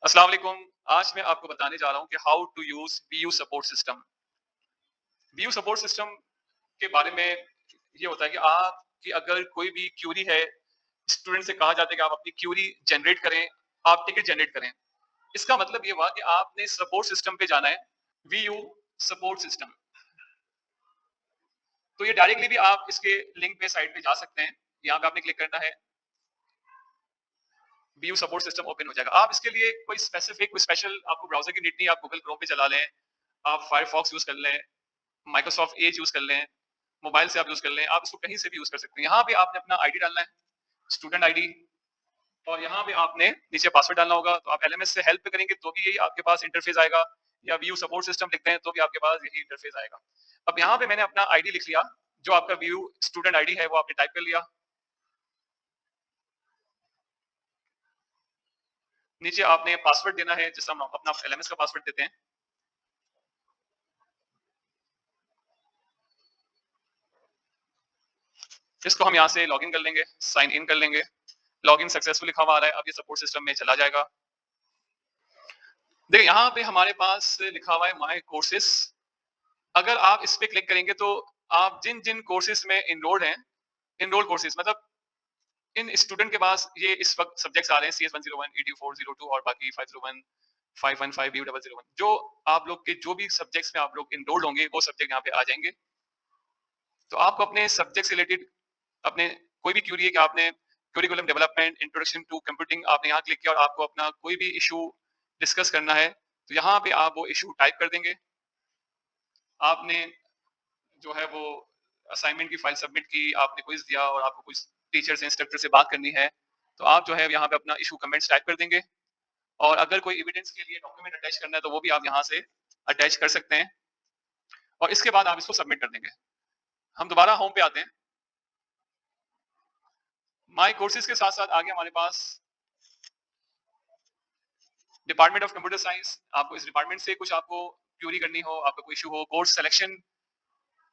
अस्सलाम वालेकुम। आज मैं आपको बताने जा रहा हूँ कि how to use BU support system. BU support system के बारे में ये होता है कि आपकी अगर कोई भी क्यूरी है, स्टूडेंट से कहा जाता है कि आप अपनी क्यूरी जनरेट करें, आप टिकट जनरेट करें। इसका मतलब ये हुआ कि आपने सपोर्ट सिस्टम पे जाना है, बीयू सपोर्ट सिस्टम। तो ये डायरेक्टली भी आप इसके लिंक पे साइट पे जा सकते हैं। यहाँ पे आपने क्लिक करना है, बीयू सपोर्ट सिस्टम ओपन हो जाएगा। आप इसके लिए कोई स्पेसिफिक कोई स्पेशल आपको ब्राउजर की नीड नहीं, आप गूगल क्रोम पे चला लें, आप फायरफॉक्स यूज कर लें, माइक्रोसॉफ्ट एज यूज कर लें, मोबाइल से आप यूज कर लें, आप इसको कहीं से भी यूज कर सकते हैं। यहाँ पे आपने अपना आईडी डालना है, स्टूडेंट आईडी, और यहाँ पे आपने नीचे पासवर्ड डालना होगा। तो आप एलएमएस से हेल्प करेंगे तो भी यही आपके पास इंटरफेस आएगा, या व्यू सपोर्ट सिस्टम लिखते हैं तो भी आपके पास यही इंटरफेस आएगा। अब यहाँ पे मैंने अपना आईडी लिख लिया, जो आपका व्यू स्टूडेंट आईडी है वो आपने टाइप कर लिया। नीचे आपने पासवर्ड देना है, जिससे हम अपना एलएमएस का पासवर्ड देते हैं। इसको हम यहाँ से लॉगिन कर लेंगे, साइन इन कर लेंगे। लॉगिन सक्सेसफुल लिखा हुआ आ रहा है। अब ये सपोर्ट सिस्टम में चला जाएगा। देखिए यहाँ पे हमारे पास लिखा हुआ है माय कोर्सेस। अगर आप इस पे क्लिक करेंगे तो आप जिन जिन कोर्सेज में इनरोल्ड हैं, इनरोल कोर्सेज मतलब इन स्टूडेंट के पास ये इस वक्त सब्जेक्ट्स आ रहे हैं, CS101, EDU402 और बाकी 501, 515, BU001। जो आप लोग के जो भी सब्जेक्ट्स में आप लोग इनरोल्ड होंगे वो सब्जेक्ट यहाँ पे आ जाएंगे। तो आपको अपने सब्जेक्ट से रिलेटेड अपने कोई भी क्यूरी है कि आपने curriculum development, introduction to computing, आपने यहाँ क्लिक किया और आपको अपना कोई भी इशू डिस्कस करना है तो यहाँ पे आप वो इशू टाइप कर देंगे। आपने जो है वो असाइनमेंट की फाइल सबमिट की, आपने क्विज दिया और आपको कुछ टीचर से, इंस्ट्रक्टर से बात करनी है, तो आप जो है यहाँ पे अपना इशू कमेंट्स टाइप कर देंगे। और अगर कोई एविडेंस के लिए डॉक्यूमेंट अटैच करना है तो वो भी आप यहाँ से अटैच कर सकते हैं, और इसके बाद आप इसको सबमिट कर देंगे। हम दोबारा होम पे आते हैं। माय कोर्सेज के साथ साथ आगे हमारे पास डिपार्टमेंट ऑफ कंप्यूटर साइंस। आपको इस डिपार्टमेंट से कुछ आपको क्यूरी करनी हो, आपका कोई इशू हो, कोर्स सिलेक्शन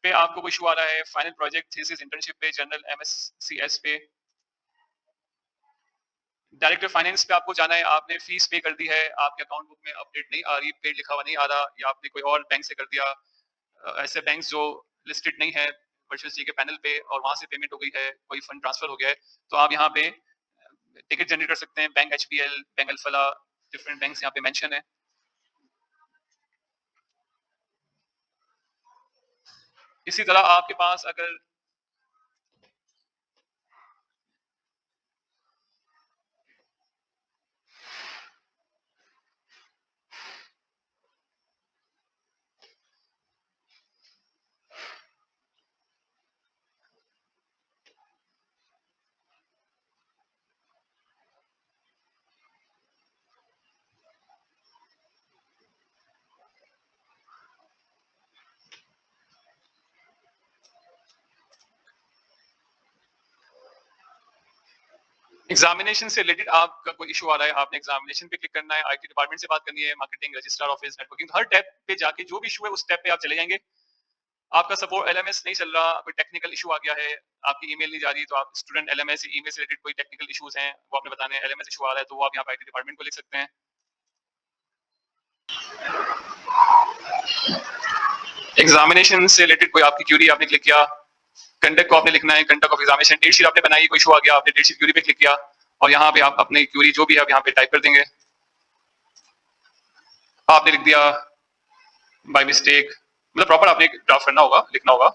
पे आपको कोई इशू आ रहा है, फाइनल प्रोजेक्ट, थीसिस, इंटर्नशिप पे, जर्नल, MSCS पे, डायरेक्टर फाइनेंस पे आपको जाना है, आपने फीस पे कर दी है, आपके अकाउंट बुक में अपडेट नहीं आ रही, पेड लिखा हुआ नहीं आ रहा, या आपने कोई और बैंक से कर दिया, ऐसे बैंक जो लिस्टेड नहीं है वर्चुअल के पैनल पे और वहां से पेमेंट हो गई है, कोई फंड ट्रांसफर हो गया है, तो आप यहाँ पे टिकट जनरेट कर सकते हैं। Bank HBL, bank Alfalah, different banks यहाँ पे मेंशन है। इसी तरह आपके पास अगर एग्जामिनेशन से रिलेटेड आपका कोई इशू आ रहा है, आपने एग्जामिनेशन पे क्लिक करना है, IT डिपार्टमेंट से बात करनी है, मार्केटिंग, रजिस्ट्रार ऑफिस, नेटवर्किंग, तो हर टैब पे जाके जो भी इशू है उस टैब पे आप चले जाएंगे। आपका सपोर्ट LMS नहीं चल रहा, कोई टेक्निकल इशू आ गया है, आपकी ईमेल नहीं जा रही, तो आप स्टूडेंट LMS ईमेल से रिलेटेड कोई टेक्निकल इश्यूज हैं वो आपने बताने हैं, LMS इशू आ रहा है तो वो आप यहाँ पे IT डिपार्टमेंट को लिख सकते हैं। एग्जामिनेशन से रिलेटेड कोई आपकी क्यूरी आपने क्लिक किया, कंडक्ट को आपने लिखना है, conduct of examination, date sheet आपने बनाई, कोई इशू आ गया, आपने डेट शीट क्यूरी पे क्लिक किया और यहाँ पे आप अपनी क्यूरी जो भी है आप यहाँ पे टाइप कर देंगे। आपने लिख दिया बाय मिस्टेक, मतलब प्रॉपर आपने ड्राफ्ट करना होगा, लिखना होगा।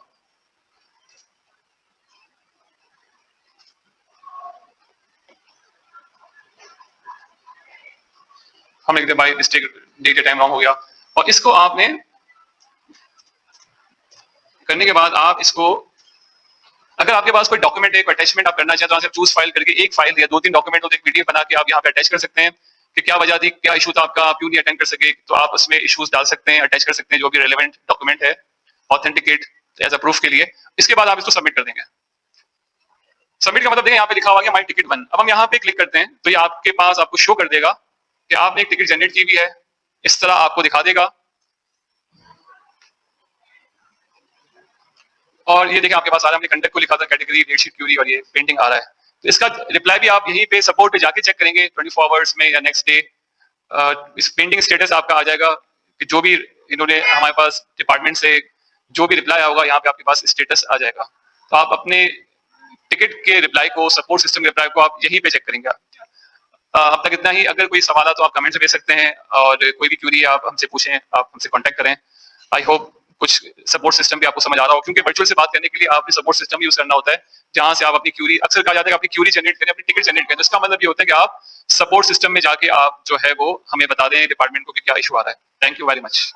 हम लिखते by mistake, date time wrong हो गया, और इसको आपने करने के बाद आप इसको, अगर आपके पास कोई डॉक्यूमेंट है, कोई अटैचमेंट आप करना चाहते हैं तो आप चूज फाइल करके एक फाइल या 2-3 डॉक्यूमेंट हो तो एक PDF बना के आप यहाँ पे अटैच कर सकते हैं कि क्या वजह थी, क्या इशू था आपका, आप क्यों नहीं अटेंड कर सके, तो आप उसमें इश्यूज डाल सकते हैं, अटैच कर सकते हैं जो भी रेलेवेंट डॉक्यूमेंट है, ऑथेंटिकेट एज अ प्रूफ के लिए। इसके बाद आप इसको सबमिट कर देंगे। सबमिट का मतलब देखें यहाँ पे लिखा हुआ है माई टिकट 1। अब हम यहाँ पे क्लिक करते हैं तो ये आपके पास आपको शो कर देगा कि आपने एक टिकट जनरेट की भी है, इस तरह आपको दिखा देगा। और ये देखें आपके पास आ रहा है, हमने कंडक्ट को लिखा था, कैटेगरी, डेट शीट, क्यूरी, और ये पेंटिंग आ रहा है। तो इसका रिप्लाई भी आप यहीं पे सपोर्ट पे जाके चेक करेंगे 24 आवर्स में या नेक्स्ट डे। इस पेंडिंग स्टेटस आपका आ जाएगा कि जो भी इन्होंने हमारे पास डिपार्टमेंट से जो भी रिप्लाई होगा यहाँ पे आपके पास स्टेटस आ जाएगा। तो आप अपने टिकट के रिप्लाई को, सपोर्ट सिस्टम के रिप्लाई को आप यहीं पे चेक करेंगे। अब तक इतना ही। अगर कोई सवाल है तो आप कमेंट से भेज सकते हैं, और कोई भी क्यूरी आप हमसे पूछें, आप हमसे कांटेक्ट करें। आई होप कुछ सपोर्ट सिस्टम भी आपको समझ आ रहा हो, क्योंकि वर्चुअल से बात करने के लिए आपने सपोर्ट सिस्टम यूज करना होता है, जहां से आप अपनी क्यूरी, अक्सर कहा जाता है कि अपनी क्यूरी जनरेट करें, अपनी टिकट जनरेट करें। तो इसका मतलब ये होता है कि आप सपोर्ट सिस्टम में जाके आप जो है वो हमें बता दें डिपार्टमेंट को कि क्या इशू आ रहा है। Thank you very much.